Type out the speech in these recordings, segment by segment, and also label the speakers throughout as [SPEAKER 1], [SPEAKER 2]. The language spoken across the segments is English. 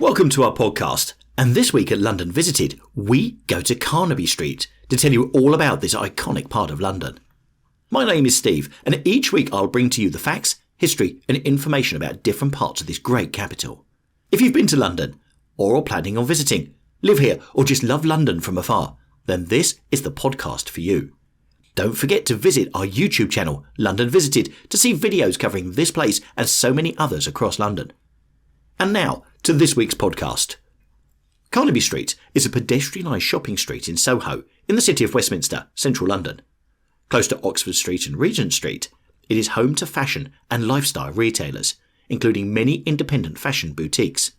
[SPEAKER 1] Welcome to our podcast, and this week at London Visited, we go to Carnaby Street to tell you all about this iconic part of London. My name is Steve, and each week I'll bring to you the facts, history and information about different parts of this great capital. If you've been to London, or are planning on visiting, live here or just love London from afar, then this is the podcast for you. Don't forget to visit our YouTube channel, London Visited, to see videos covering this place and so many others across London. And now, to this week's podcast. Carnaby Street is a pedestrianised shopping street in Soho, in the city of Westminster, central London. Close to Oxford Street and Regent Street, it is home to fashion and lifestyle retailers, including many independent fashion boutiques.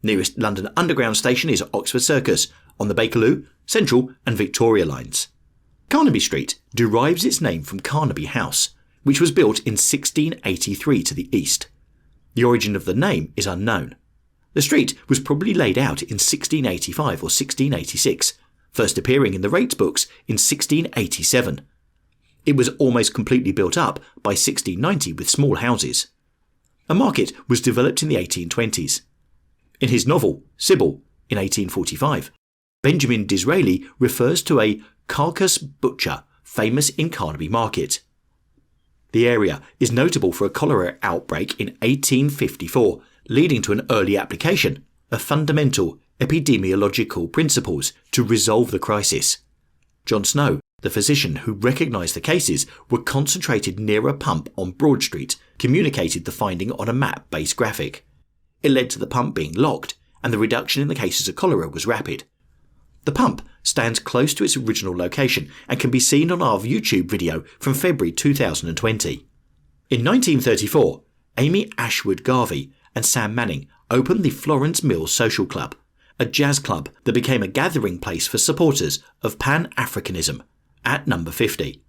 [SPEAKER 1] Nearest London Underground station is Oxford Circus, on the Bakerloo, Central and Victoria lines. Carnaby Street derives its name from Carnaby House, which was built in 1683 to the east. The origin of the name is unknown. The street was probably laid out in 1685 or 1686, first appearing in the rates books in 1687. It was almost completely built up by 1690 with small houses. A market was developed in the 1820s. In his novel, Sybil, in 1845, Benjamin Disraeli refers to a carcass butcher famous in Carnaby Market. The area is notable for a cholera outbreak in 1854, leading to an early application of fundamental epidemiological principles to resolve the crisis. John Snow, the physician who recognised the cases were concentrated near a pump on Broad Street, communicated the finding on a map-based graphic. It led to the pump being locked, and the reduction in the cases of cholera was rapid. The pump stands close to its original location and can be seen on our YouTube video from February 2020. In 1934, Amy Ashwood Garvey and Sam Manning opened the Florence Mills Social Club, a jazz club that became a gathering place for supporters of Pan-Africanism, at number 50.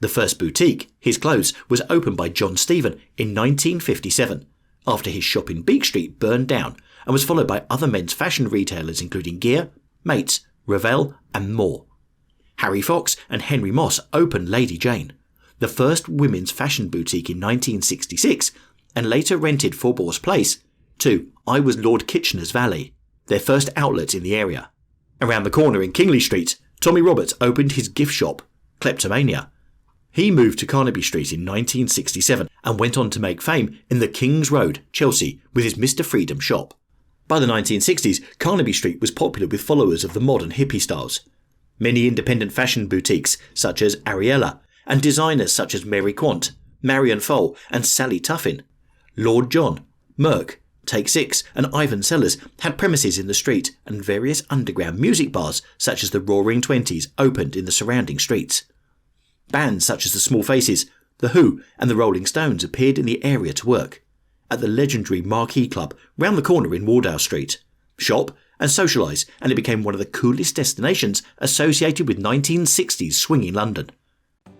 [SPEAKER 1] The first boutique, His Clothes, was opened by John Stephen in 1957, after his shop in Beak Street burned down, and was followed by other men's fashion retailers including Gear, Mates, Revell and more. Harry Fox and Henry Moss opened Lady Jane, the first women's fashion boutique in 1966, and later rented Faubourg's Place to I Was Lord Kitchener's Valet, their first outlet in the area. Around the corner in Kingley Street, Tommy Roberts opened his gift shop, Kleptomania. He moved to Carnaby Street in 1967 and went on to make fame in the King's Road, Chelsea, with his Mr. Freedom shop. By the 1960s, Carnaby Street was popular with followers of the modern hippie styles. Many independent fashion boutiques, such as Ariella, and designers such as Mary Quant, Marion Fole and Sally Tuffin, Lord John, Merck, Take Six and Ivan Sellers had premises in the street, and various underground music bars such as the Roaring Twenties opened in the surrounding streets. Bands such as the Small Faces, The Who and the Rolling Stones appeared in the area to work. At the legendary Marquee Club round the corner in Wardour Street, shop and socialise, and it became one of the coolest destinations associated with 1960s swinging London.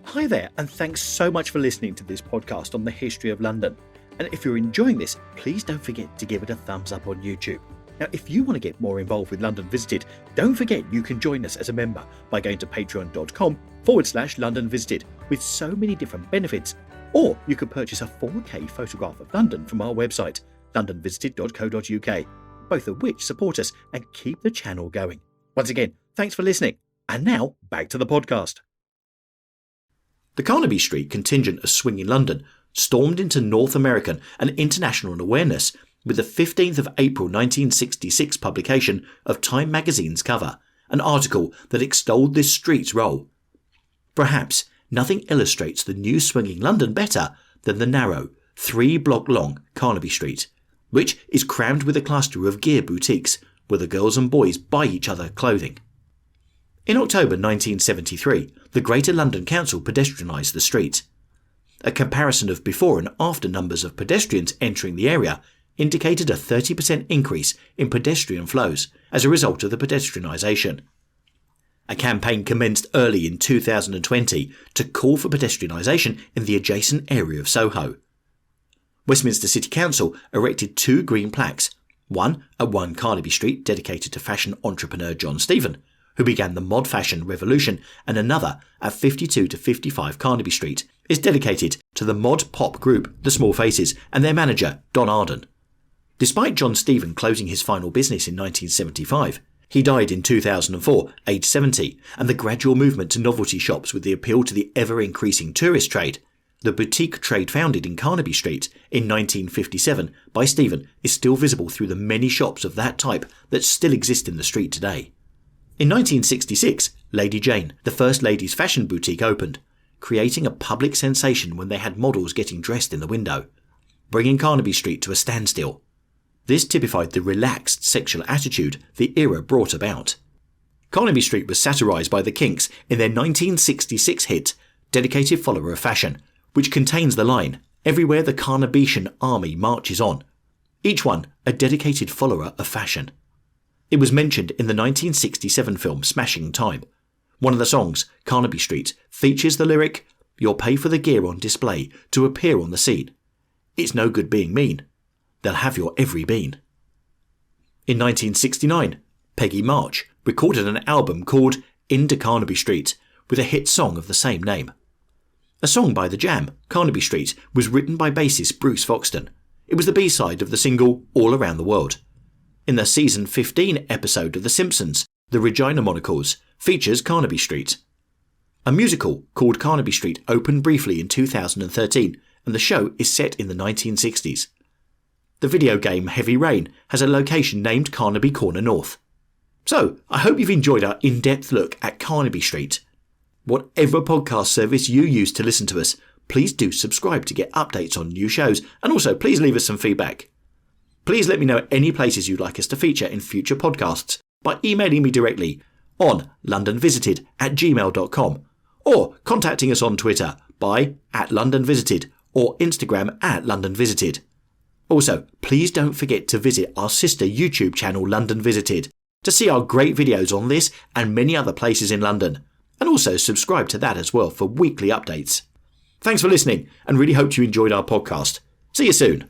[SPEAKER 1] Hi there, and thanks so much for listening to this podcast on the history of London. And if you're enjoying this, please don't forget to give it a thumbs up on YouTube. Now, if you want to get more involved with London Visited, don't forget you can join us as a member by going to patreon.com/London Visited with so many different benefits. Or you could purchase a 4K photograph of London from our website, londonvisited.co.uk, both of which support us and keep the channel going. Once again, thanks for listening. And now, back to the podcast. The Carnaby Street contingent of swinging London stormed into North American and international awareness with the 15th of April 1966 publication of Time magazine's cover, an article that extolled this street's role. Perhaps nothing illustrates the new swinging London better than the narrow, 3-block-long Carnaby Street, which is crammed with a cluster of gear boutiques where the girls and boys buy each other clothing. In October 1973, the Greater London Council pedestrianised the street. A comparison of before and after numbers of pedestrians entering the area indicated a 30% increase in pedestrian flows as a result of the pedestrianisation. A campaign commenced early in 2020 to call for pedestrianisation in the adjacent area of Soho. Westminster City Council erected 2 green plaques, one at 1 Carnaby Street dedicated to fashion entrepreneur John Stephen, who began the mod fashion revolution, and another at 52 to 55 Carnaby Street is dedicated to the mod pop group The Small Faces and their manager Don Arden. Despite John Stephen closing his final business in 1975, he died in 2004, aged 70, and the gradual movement to novelty shops with the appeal to the ever-increasing tourist trade. The boutique trade founded in Carnaby Street in 1957 by Stephen is still visible through the many shops of that type that still exist in the street today. In 1966, Lady Jane, the first ladies' fashion boutique, opened, creating a public sensation when they had models getting dressed in the window, bringing Carnaby Street to a standstill. This typified the relaxed sexual attitude the era brought about. Carnaby Street was satirised by the Kinks in their 1966 hit, Dedicated Follower of Fashion, which contains the line, "Everywhere the Carnabetian army marches on," each one a dedicated follower of fashion. It was mentioned in the 1967 film Smashing Time. One of the songs, Carnaby Street, features the lyric, "You'll pay for the gear on display to appear on the scene. It's no good being mean. They'll have your every bean." In 1969, Peggy March recorded an album called Into Carnaby Street with a hit song of the same name. A song by The Jam, Carnaby Street, was written by bassist Bruce Foxton. It was the B-side of the single All Around the World. In the season 15 episode of The Simpsons, The Regina Monocles features Carnaby Street. A musical called Carnaby Street opened briefly in 2013, and the show is set in the 1960s. The video game Heavy Rain has a location named Carnaby Corner North. So, I hope you've enjoyed our in-depth look at Carnaby Street. Whatever podcast service you use to listen to us, please do subscribe to get updates on new shows, and also please leave us some feedback. Please let me know any places you'd like us to feature in future podcasts by emailing me directly on londonvisited@gmail.com or contacting us on Twitter by @LondonVisited or Instagram @LondonVisited. Also, please don't forget to visit our sister YouTube channel London Visited to see our great videos on this and many other places in London, and also subscribe to that as well for weekly updates. Thanks for listening, and really hope you enjoyed our podcast. See you soon.